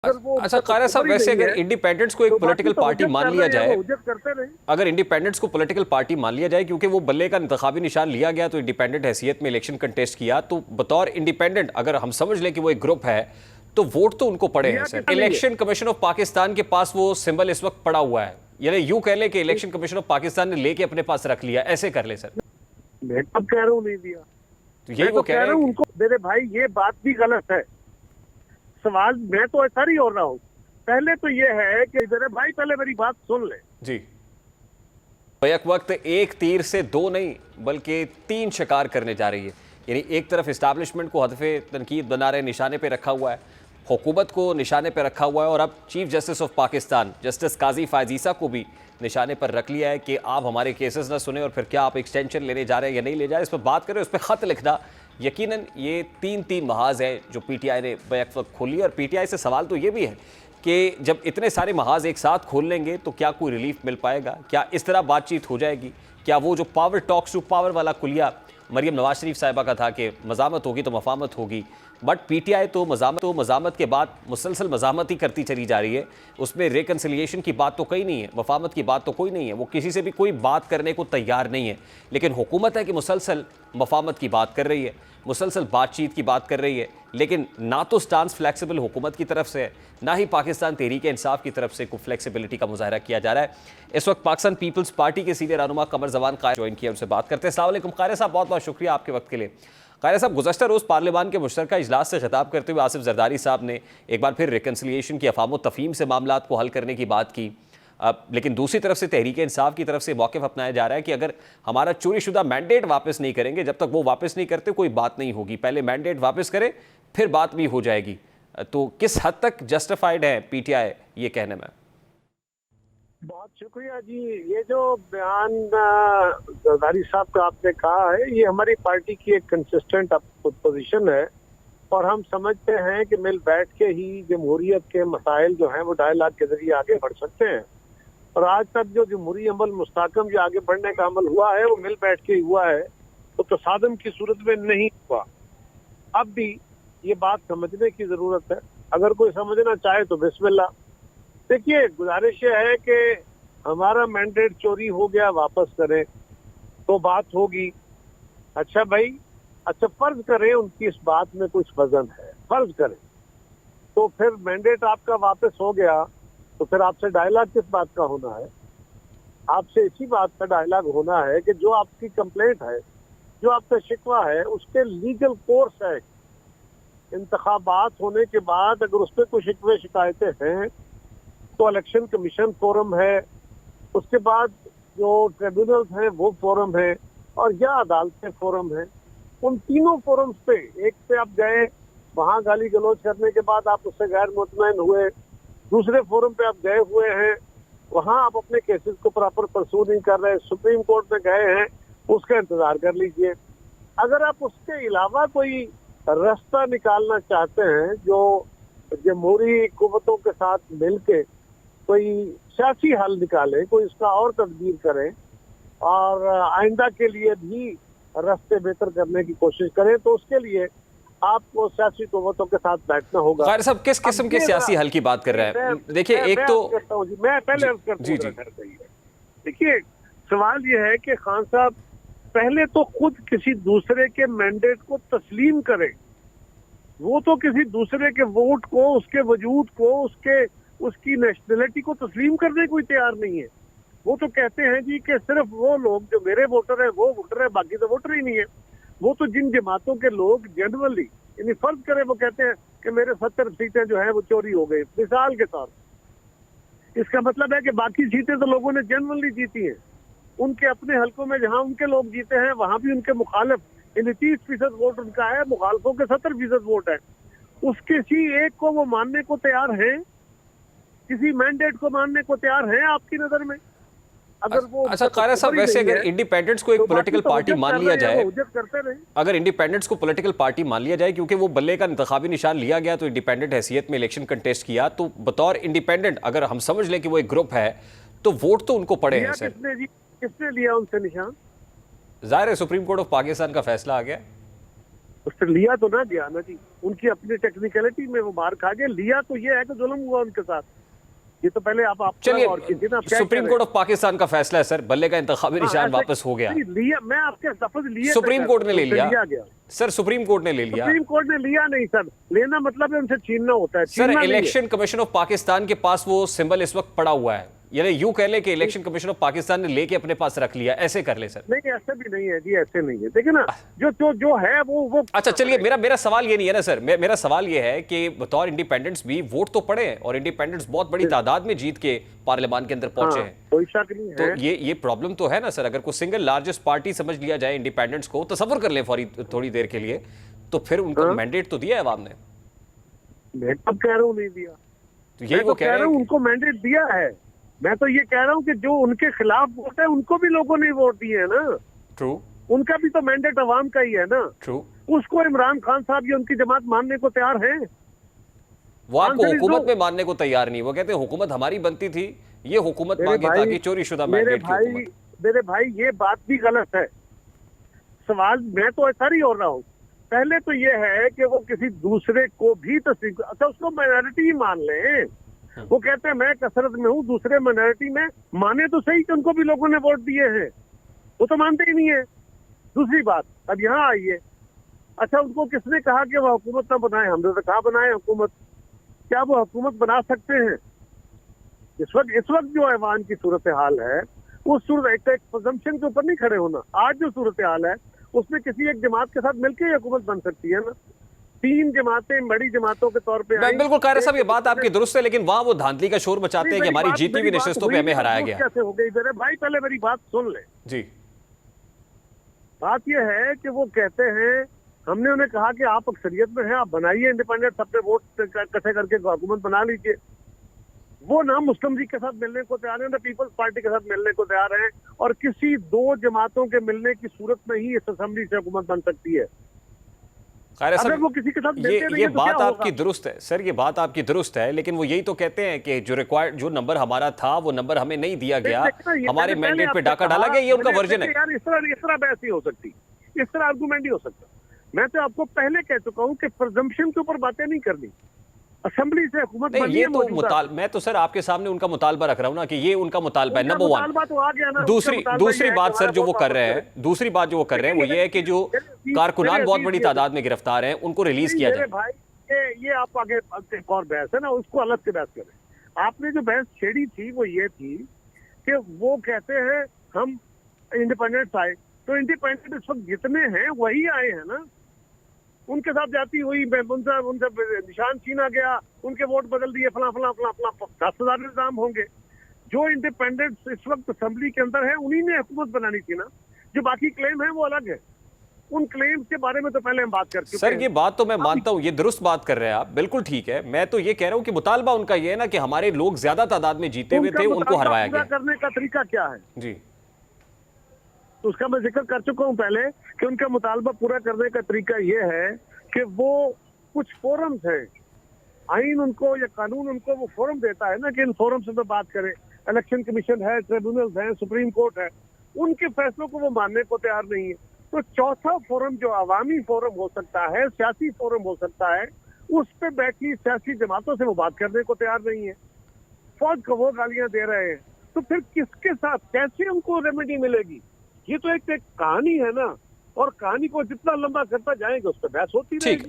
अच्छा कारा साहब, वैसे अगर इंडिपेंडेंट्स को एक पॉलिटिकल पार्टी मान लिया जाए, अगर इंडिपेंडेंट्स को पॉलिटिकल पार्टी मान लिया जाए, क्योंकि वो बल्ले का इंतखाबी निशान लिया गया तो इंडिपेंडेंट हैसियत में इलेक्शन कंटेस्ट किया, तो बतौर इंडिपेंडेंट अगर हम समझ लें कि वो एक ग्रुप है, तो वोट तो उनको पड़े हैं sir. Election commission of Pakistan के पास वो सिंबल इस वक्त पड़ा हुआ है, यानी यूं कह ले कि इलेक्शन कमीशन ऑफ पाकिस्तान ने लेके अपने पास रख लिया, ऐसे कर ले सर। मैं तो कह रहा हूँ नहीं दिया, तो यही वो कह रहे हैं उनको। मेरे भाई ये बात भी गलत है। सवाल मैं तो ऐसा ही हो रहा हूँ। पहले तो ये है कि मेरे भाई पहले मेरी बात सुन ले जी। बैक वक्त एक तीर से दो नहीं बल्कि तीन शिकार करने जा रही है, यानी एक तरफ इस्टेब्लिशमेंट को हदफे तनकीद बना रहे, निशाने पे रखा हुआ है, हुकूमत को निशाने पे रखा हुआ है, और अब chief justice of Pakistan justice काजी फायजीसा को भी निशाने पर रख लिया है कि आप हमारे केसेस ना सुने और फिर क्या आप एक्सटेंशन लेने जा रहे हैं या नहीं ले जा रहे, इस पर बात करें, उस पर ख़त लिखना। यकीनन ये तीन महाज है जो पीटीआई ने बैक वक्त खोली, और पीटीआई से सवाल तो ये भी है कि जब इतने सारे महाज एक साथ खोल लेंगे तो क्या कोई रिलीफ मिल पाएगा, क्या इस तरह बातचीत हो जाएगी, क्या वो जो पावर टॉक्स टू पावर वाला कुलिया मरियम नवाज शरीफ साहिबा का था कि मज़ामत होगी तो मफामत होगी, बट पीटीआई तो मज़ामत के बाद मुसलसल मज़ामत ही करती चली जा रही है। उसमें रिकन्सिलिएशन की बात तो कहीं नहीं है, मफामत की बात तो कोई नहीं है, वो किसी से भी कोई बात करने को तैयार नहीं है। लेकिन हुकूमत है कि मुसलसल मफामत की बात कर रही है, मुसलसल बातचीत की बात कर रही है, लेकिन ना तो स्टांस फ्लेक्सिबल हुकूमत की तरफ से है, ना ही पाकिस्तान तहरीक इंसाफ की तरफ से कोई फ्लेक्सिबिलिटी का मुजाहरा किया जा रहा है। इस वक्त पाकिस्तान पीपल्स पार्टी के सीनियर रहनुमा कमर जवान क़ायद ज्वाइन किया, उनसे बात करते हैं। अस्सलाम वालेकुम क़ायद साहब, बहुत बहुत शुक्रिया आपके वक्त के लिए। क़ायद साहब, गुज़श्ता रोज़ पार्लियामान के मुश्तरका इजलास से खिताब करते हुए आसिफ जरदारी साहब ने एक बार फिर रिकन्सिलिएशन की अफ़ाम व तफ़हीम से मामलात को हल करने की बात की, लेकिन दूसरी तरफ से तहरीक इंसाफ की तरफ से मौक़िफ़ अपनाया जा रहा है कि अगर हमारा चोरीशुदा मैंडेट वापस नहीं करेंगे, जब तक वो वापस नहीं करते कोई बात नहीं होगी, पहले मैंडेट वापस करें फिर बात भी हो जाएगी। तो किस हद तक जस्टिफाइड है पीटीआई ये कहने में? बहुत शुक्रिया जी। ये जो बयान जरदारी साहब का आपने कहा है, ये हमारी पार्टी की एक कंसिस्टेंट पोजीशन है, और हम समझते हैं कि मिल बैठ के ही जमहूरियत के मसाइल जो हैं वो डायलॉग के जरिए आगे बढ़ सकते हैं। और आज तक जो जमहूरी अमल मुस्तहकम जो आगे बढ़ने का अमल हुआ है वो मिल बैठ के ही हुआ है, तो तसादम की सूरत में नहीं हुआ। अब भी ये बात समझने की जरूरत है, अगर कोई समझना चाहे तो बिस्मिल्लाह। देखिए, गुजारिश है कि हमारा मैंडेट चोरी हो गया, वापस करें तो बात होगी। अच्छा भाई, अच्छा फर्ज करें उनकी इस बात में कुछ वजन है, फर्ज करें तो फिर मैंडेट आपका वापस हो गया, तो फिर आपसे डायलॉग किस बात का होना है? आपसे इसी बात का डायलॉग होना है कि जो आपकी कंप्लेंट है, जो आपका शिकवा है, उसके लीगल कोर्स है। इंतखाबात होने के बाद अगर उस पर कुछ शिकवे शिकायतें हैं तो इलेक्शन कमीशन फोरम है, उसके बाद जो ट्रिब्यूनल्स हैं वो फोरम है, और या अदालतें फोरम है। उन तीनों फोरम्स पे, एक पे आप गए, वहां गाली गलौज करने के बाद आप उससे गैर मुतमईन हुए, दूसरे फोरम पे आप गए हुए हैं, वहां आप अपने केसेस को प्रॉपर परसू नहीं कर रहे, सुप्रीम कोर्ट में गए हैं, उसका इंतजार कर लीजिए। अगर आप उसके अलावा कोई रास्ता निकालना चाहते हैं जो जमहूरी कुव्वतों के साथ मिलके कोई सियासी हल निकाले, कोई इसका और तदबीर करें और आइंदा के लिए भी रास्ते बेहतर करने की कोशिश करें, तो उसके लिए आपको सियासी कुव्वतों के साथ बैठना होगा। क़ायद साहब, किस किस्म के सियासी हल की बात कर रहे हैं? देखिए, एक तो मैं पहले अर्ज करता हूं। देखिए, सवाल ये है कि खान साहब पहले तो खुद किसी दूसरे के मैंडेट को तस्लीम करें। वो तो किसी दूसरे के वोट को, उसके वजूद को, उसकी नेशनलिटी को तस्लीम करने को तैयार नहीं है। वो तो कहते हैं जी कि सिर्फ वो लोग जो मेरे वोटर है वो वोटर है, बाकी तो वोटर ही नहीं है। वो तो जिन जमातों के लोग जनरली, यानी फर्ज करें, वो कहते हैं कि मेरे 70 सीटें जो है वो चोरी हो गई, मिसाल के तौर पर, इसका मतलब है कि बाकी सीटें तो लोगों ने जनरली जीती हैं। उनके अपने हलकों में जहां उनके लोग जीते हैं वहां भी उनके मुखालिफ, यानी 30% वोट उनका है, मुखालफों के 70% वोट है। उसके किसी एक को वो मानने को तैयार है, किसी मैंडेट को मानने को तैयार है आपकी नजर में? अगर वो अच्छा क़ायद साहब, वैसे अगर इंडिपेंडेंट्स को एक पॉलिटिकल पार्टी मान लिया जाए, अगर इंडिपेंडेंट्स को पॉलिटिकल पार्टी मान लिया जाए, क्योंकि वो बल्ले का इंतखाबी निशान लिया गया तो इंडिपेंडेंट हैसियत में इलेक्शन कंटेस्ट किया, तो बतौर इंडिपेंडेंट अगर हम समझ लें कि वो एक ग्रुप है, तो वोट तो उनको पड़े हैं सर। किसने लिया उनसे निशान? जाहिर है सुप्रीम कोर्ट ऑफ पाकिस्तान का फैसला आ गया। उससे लिया तो ना गया ना जी, उनकी अपनी टेक्निकलिटी में वो मार खा गए। लिया तो ये है कि जुल्म हुआ उनके साथ। ये तो पहले आप चलिए, और कीजिए ना, सुप्रीम कोर्ट ऑफ पाकिस्तान का फैसला है सर, बल्ले का इंतखाबी निशान वापस हो गया। लिया, मैं आपके लफ्ज लिए, सुप्रीम कोर्ट ने ले लिया गया सर, सुप्रीम कोर्ट ने ले लिया। सुप्रीम कोर्ट ने लिया नहीं सर, लेना मतलब है उनसे छीनना होता है sir. Election commission of Pakistan के पास वो सिंबल इस वक्त पड़ा हुआ है, यानी यूं कह ले कि इलेक्शन कमीशन ऑफ पाकिस्तान ने लेके अपने पास रख लिया, ऐसे कर ले सर। नहीं, ऐसे भी नहीं है जी, ऐसे नहीं है। देखिए ना, जो है वो अच्छा चलिए, मेरा सवाल ये नहीं है ना सर, मेरा सवाल ये है कि बतौर इंडिपेंडेंट्स भी वोट तो पड़े हैं और इंडिपेंडेंट्स बहुत बड़ी तादाद में जीत के पार्लियामान के अंदर पहुंचे हैं। कोई शक नहीं तो है। ये प्रॉब्लम तो है ना सर, अगर कोई सिंगल लार्जेस्ट पार्टी समझ लिया जाए इंडिपेंडेंट्स को, तसव्वुर कर ले थोड़ी देर के लिए, तो फिर उनको मैंडेट तो दिया है अवाम ने। मैं कब कह रहा हूँ नहीं दिया, तो यही वो कह रहे हैं उनको मैंडेट दिया है। मैं तो ये कह रहा हूँ कि जो उनके खिलाफ वोट है उनको भी लोगों ने वोट दिए है ना। ट्रू, उनका भी तो मैंडेट अवाम का ही है ना। ट्रू। उसको इमरान खान साहब ये उनकी जमात मानने को तैयार है? वो आपको हुकूमत में मानने को तैयार नहीं। वो कहते हैं हुकूमत हमारी बनती थी, ये हुकूमत मांगे ताकि चोरी शुदा मैंडेट की हुकूमत। मेरे भाई ये बात भी गलत है। सवाल मैं तो ऐसा नहीं हो रहा हूँ। पहले तो ये है कि वो किसी दूसरे को भी तस्लीम, अच्छा उसको माइनॉरिटी ही मान ले। वो कहते हैं मैं कसरत में हूँ, दूसरे माइनॉरिटी में, माने तो सही कि उनको भी लोगों ने वोट दिए हैं। वो तो मानते ही नहीं है। दूसरी बात, अब यहाँ आइए, अच्छा उनको किसने कहा कि वो हुकूमत ना बनाए? हमने तो कहा बनाए हुकूमत। क्या वो हुकूमत बना सकते हैं? इस वक्त जो ऐवान की सूरत हाल है, उस सूरत एक प्रेजम्पशन के ऊपर नहीं खड़े होना। आज जो सूरत हाल है उसमें किसी एक जमात के साथ मिलकर हुकूमत बन सकती है ना। 3 जमातें बड़ी जमातों के तौर पे आई। बिल्कुल कायरा साहब, ये बात आपकी दुरुस्त है, लेकिन वहां वो धांधली का शोर मचाते हैं कि हमारी जीती हुई नशिस्तों पे हमें हराया गया। कैसे हो गई? मेरे भाई पहले मेरी बात सुन ले जी। बात यह है कि वो कहते हैं, हमने उन्हें कहा कि आप अक्सरियत में हैं, आप बनाइए इंडिपेंडेंट, सबसे वोट इकट्ठे करके हुकूमत बना लीजिए। वो ना मुस्लिम लीग के साथ मिलने को तैयार है, ना पीपल्स पार्टी के साथ मिलने को तैयार है, और किसी 2 जमातों के मिलने की सूरत में ही इस असेंबली से हुकूमत बन सकती है। अगर वो किसी के साथ ये बात आपकी दुरुस्त है सर, ये बात आपकी दुरुस्त है, लेकिन वो यही तो कहते हैं कि जो नंबर हमारा था वो नंबर हमें नहीं दिया गया, हमारे मैंडेट पे डाका डाला गया। ये उनका वर्जन है यार। इस तरह बहस ही हो सकती, इस तरह आर्गूमेंट ही हो सकता। मैं तो आपको पहले कह चुका हूं कि प्रेजम्पशन के ऊपर बातें नहीं करनी। असेंबली से हुकूमत बनी है। ये तो मैं तो सर आपके सामने उनका मुतालबा रख रहा हूं ना कि ये उनका मुतालबा है, नंबर 1। दूसरी बात सर जो वो कर रहे हैं, दूसरी बात जो वो कर रहे हैं वो ये है कि जो कारकुनान बहुत बड़ी तादाद में गिरफ्तार हैं उनको रिलीज किया जाए। भाई ये आप आगे एक और बहस है ना, उसको अलग से बहस करें। आपने जो बहस छेड़ी थी वो ये थी कि वो कहते हैं हम इंडिपेंडेंट आए, तो इंडिपेंडेंट इस वक्त जितने हैं वही आए हैं ना। उनके साथ जाती हुई उनसे निशान छीना गया, उनके वोट बदल दिए, फला 10,000 निजाम होंगे। जो इंडिपेंडेंट्स इस वक्त असेंबली के अंदर है उन्हीं ने हुकूमत बनानी थी ना। जो बाकी क्लेम है वो अलग है। उन क्लेम्स के बारे में तो पहले हम बात कर चुके हैं। सर ये बात तो मैं मानता हूं, ये दुरुस्त बात कर रहे हैं आप, बिल्कुल ठीक है। मैं तो ये कह रहा हूं कि मुतालबा उनका ये है ना कि हमारे लोग ज्यादा तादाद में जीते हुए थे, उनको हरवाया गया। करने का तरीका क्या है जी, तो उसका मैं जिक्र कर चुका हूं पहले कि उनका मुतालबा पूरा करने का तरीका ये है कि वो कुछ फोरम्स हैं, आइन उनको या कानून उनको वो फोरम देता है ना कि इन फोरम से तो बात करें। इलेक्शन कमीशन है, ट्रिब्यूनल्स हैं, सुप्रीम कोर्ट है, उनके फैसलों को वो मानने को तैयार नहीं है। तो चौथा फोरम जो अवामी फोरम हो सकता है, सियासी फोरम हो सकता है, उस पे बैठी सियासी जमातों से वो बात करने को तैयार नहीं है। फौज को वो गालियां दे रहे हैं, तो फिर किसके साथ कैसे उनको रेमेडी मिलेगी? ये तो एक कहानी है ना, और कहानी को जितना लंबा करता जाएगा उस पर बहस होती रहेगी।